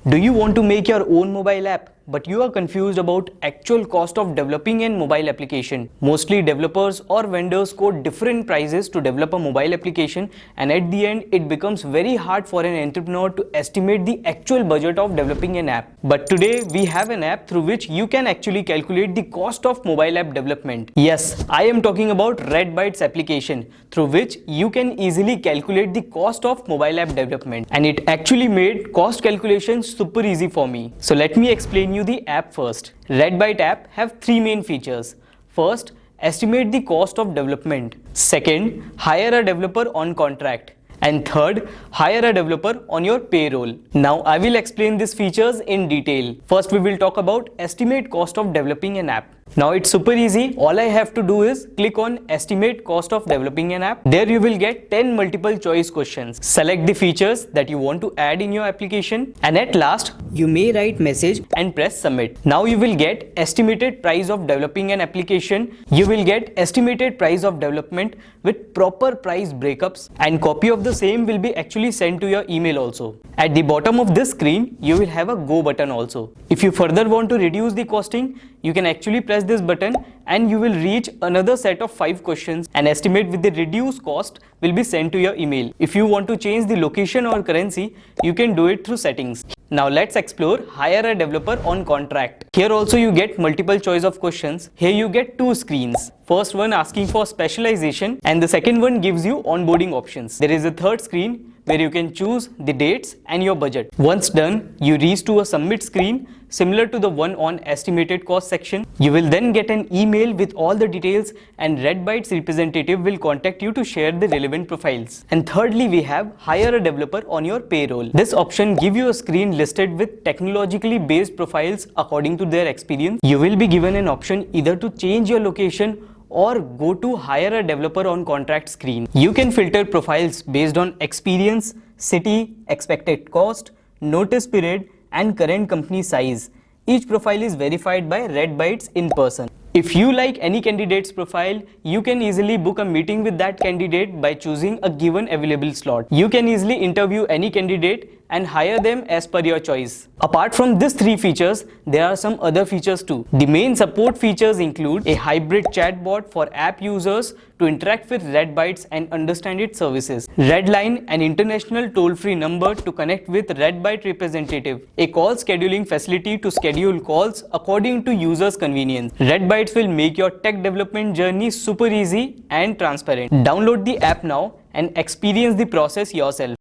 Do you want to make your own mobile app, but you are confused about actual cost of developing a mobile application? Mostly developers or vendors quote different prices to develop a mobile application, and at the end it becomes very hard for an entrepreneur to estimate the actual budget of developing an app. But today we have an app through which you can actually calculate the cost of mobile app development. Yes, I am talking about RedBytes application, through which you can easily calculate the cost of mobile app development, and it actually made cost calculations super easy for me. So let me explain you the app first. RedByte app have three main features. First, estimate the cost of development. Second, hire a developer on contract. And third, hire a developer on your payroll. Now I will explain these features in detail. First we will talk about estimate cost of developing an app. Now it's super easy. All I have to do is click on estimate cost of developing an app. There you will get 10 multiple choice questions. Select the features that you want to add in your application, and at last you may write message and press submit. Now you will get estimated price of developing an application. You will get estimated price of development with proper price breakups, and copy of the same will be actually sent to your email also. At the bottom of this screen you will have a go button also. If you further want to reduce the costing, you can actually press this button and you will reach another set of 5 questions. An estimate with the reduced cost will be sent to your email. If you want to change the location or currency, you can do it through settings. Now let's explore hire a developer on contract. Here also you get multiple choice of questions. Here you get 2 screens. First one asking for specialization, and the second one gives you onboarding options. There is a third screen where you can choose the dates and your budget. Once done, you reach to a submit screen similar to the one on estimated cost section. You will then get an email with all the details, and RedBytes representative will contact you to share the relevant profiles. And thirdly, we have hire a developer on your payroll. This option gives you a screen listed with technologically based profiles according to their experience. You will be given an option either to change your location or go to hire a developer on contract screen. You can filter profiles based on experience, city, expected cost, notice period, and current company size. Each profile is verified by RedBytes in person. If you like any candidate's profile, you can easily book a meeting with that candidate by choosing a given available slot. You can easily interview any candidate and hire them as per your choice. Apart from these 3 features, there are some other features too. The main support features include a hybrid chatbot for app users to interact with RedBytes and understand its services, Redline, an international toll-free number to connect with RedByte representative, a call scheduling facility to schedule calls according to users' convenience. RedBytes will make your tech development journey super easy and transparent. Download the app now and experience the process yourself.